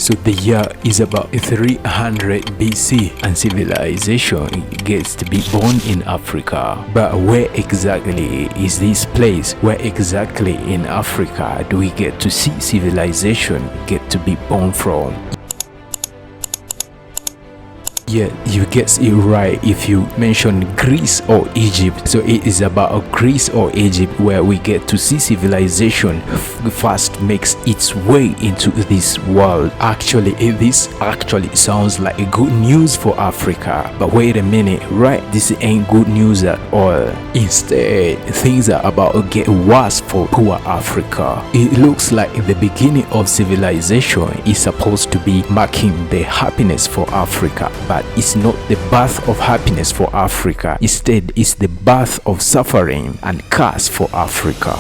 So the year is about 300 BC and civilization gets to be born in Africa. But where exactly is this place? Where exactly in Africa do we get to see civilization get to be born from? Yeah, you guess it right if you mention Greece or Egypt. So it is about Greece or Egypt where we get to see civilization first makes its way into this world. Actually, this actually sounds like a good news for Africa. But wait a minute, right? This ain't good news at all. Instead, things are about to get worse for poor Africa. It looks like the beginning of civilization is supposed to be marking the happiness for Africa. But it's not the birth of happiness for Africa. Instead, it's the birth of suffering and curse for Africa.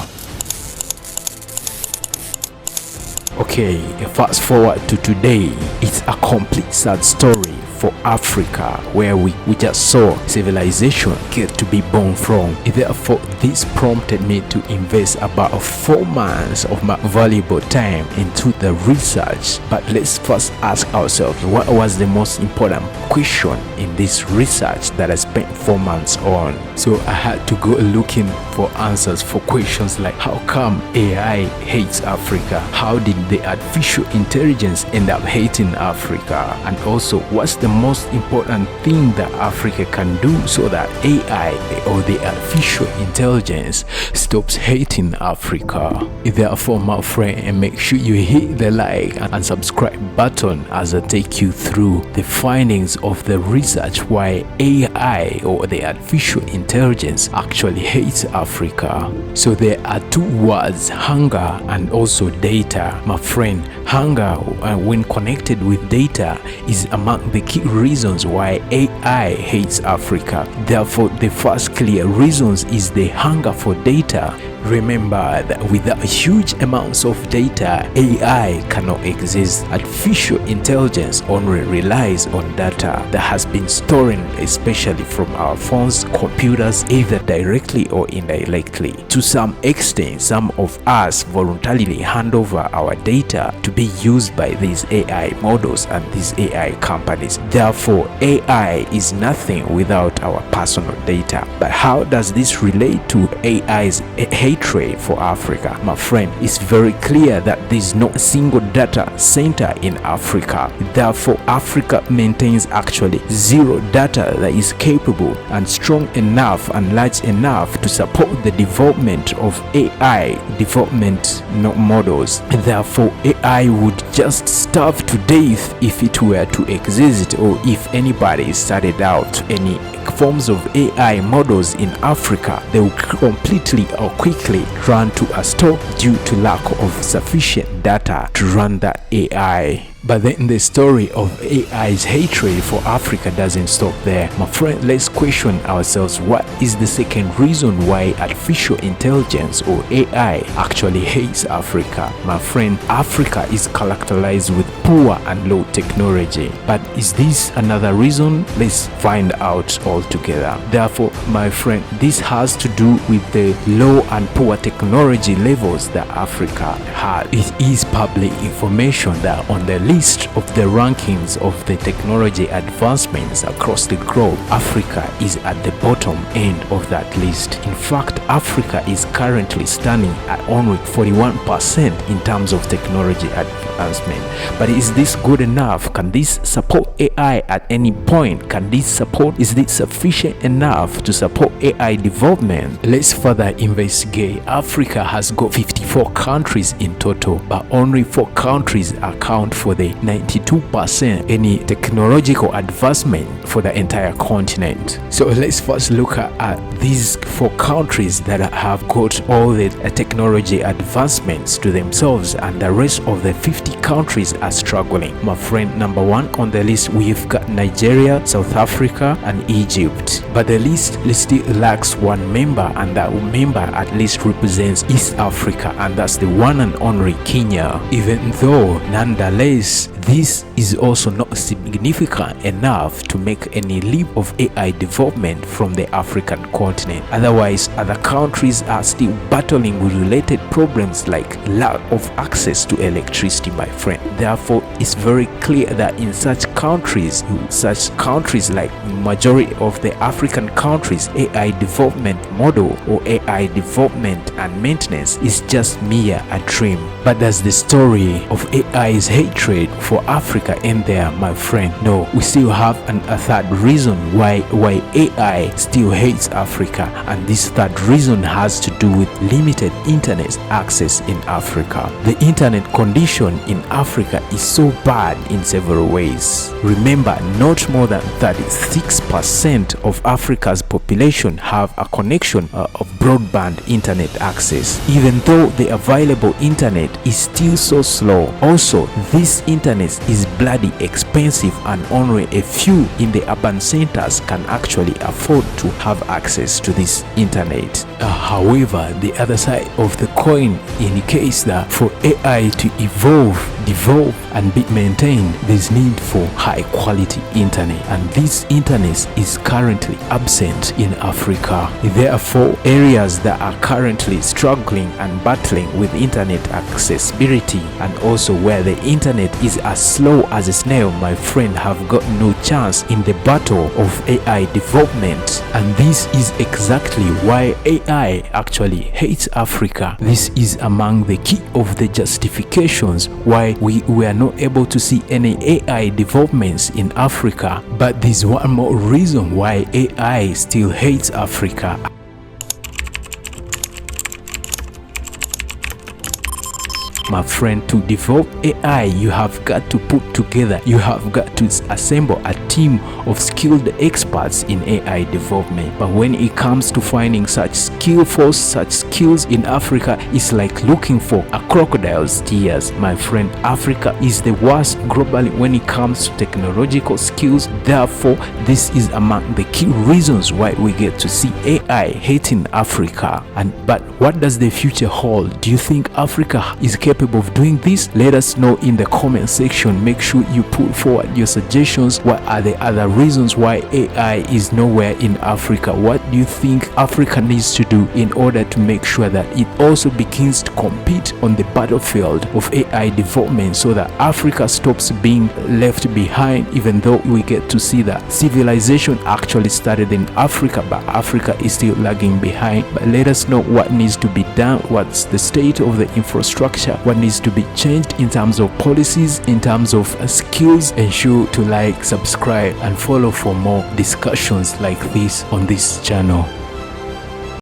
Okay, fast forward to today. It's a complete sad story for Africa where we just saw civilization get to be born from. Therefore, this prompted me to invest about 4 months of my valuable time into the research. But let's first ask ourselves, what was the most important question in this research that I spent 4 months on? So I had to go looking for answers for questions like, how come AI hates Africa? How did the artificial intelligence end up hating Africa? And also, what's the most important thing that Africa can do so that AI or the artificial intelligence stops hating Africa? Therefore, my friend, make sure you hit the like and subscribe button as I take you through the findings of the research why AI or the artificial intelligence actually hates Africa. So there are 2 words, hunger and also data. My friend, hunger when connected with data is among the key reasons why AI hates Africa. Therefore, the first clear reasons is the hunger for data. Remember that without huge amounts of data, AI cannot exist. Artificial intelligence only relies on data that has been stored, especially from our phones, computers, either directly or indirectly. To some extent, some of us voluntarily hand over our data to be used by these AI models and these AI companies. Therefore, AI is nothing without our personal data. But how does this relate to AI's hatred for Africa? My friend, it's very clear that there is no single data center in Africa. Therefore, Africa maintains actually 0 data that is capable and strong enough and large enough to support the development of AI development models. Therefore, AI would just starve to death if it were to exist, or if anybody started out any forms of AI models in Africa, they will completely or quickly run to a stop due to lack of sufficient data to run that AI. But then the story of AI's hatred for Africa doesn't stop there. My friend, let's question ourselves, what is the second reason why artificial intelligence or AI actually hates Africa? My friend, Africa is characterized with poor and low technology. But is this another reason? Let's find out altogether. Therefore, my friend, this has to do with the low and poor technology levels that Africa has. It is public information that on the list of the rankings of the technology advancements across the globe, Africa is at the bottom end of that list. In fact, Africa is currently standing at only 41% in terms of technology advancement. But is this good enough? Can this support AI at any point? Is this sufficient enough to support AI development? Let's further investigate. Africa has got 54 countries in total, but only 4 countries account for the 92% any technological advancement for the entire continent. So let's first look at these 4 countries that have got all the technology advancements to themselves, and the rest of the 50 countries are struggling. My friend, number 1 on the list, we've got Nigeria, South Africa and Egypt. But the list still lacks 1 member, and that member at least represents East Africa, and that's the one and only Kenya. Even though nonetheless this is also not significant enough to make any leap of AI development from the African continent. Otherwise, other countries are still battling with related problems like lack of access to electricity, my friend. Therefore, it's very clear that in such countries like majority of the African countries, AI development model or AI development and maintenance is just mere a dream. But does the story of AI's hatred for Africa end there, my friend? No, we still have a third reason why AI still hates Africa, and this third reason has to do with limited internet access in Africa. The internet condition in Africa is so bad in several ways. Remember, not more than 36% of Africa's population have a connection of broadband internet access, even though the available internet is still so slow. Also, this internet is bloody expensive, and only a few in the urban centers can actually afford to have access to this internet. However, the other side of the coin indicates that for AI to evolve, develop, and be maintained, there's need for high quality internet, and this internet is currently absent in Africa. Therefore, areas that are currently struggling and battling with internet accessibility, and also where the internet is as slow as a snail, my friend, have got no chance in the battle of AI development. And this is exactly why AI actually hates Africa. This is among the key of the justifications why we are not able to see any AI developments in Africa. But there's one more reason why AI still hates Africa. My friend, to develop AI, you have got to assemble a team of skilled experts in AI development. But when it comes to finding such skills in Africa, it's like looking for a crocodile's tears. My friend, Africa is the worst globally when it comes to technological skills. Therefore, this is among the key reasons why we get to see AI hating Africa. But what does the future hold? Do you think Africa is capable of doing this? Let us know in the comment section. Make sure you put forward your suggestions. What are the other reasons why AI is nowhere in Africa? What do you think Africa needs to do in order to make sure that it also begins to compete on the battlefield of AI development, so that Africa stops being left behind? Even though we get to see that civilization actually started in Africa, but Africa is still lagging behind. But let us know what needs to be done, what's the state of the infrastructure, what needs to be changed in terms of policies, in terms of skills. Ensure to like, subscribe, and follow for more discussions like this on this channel.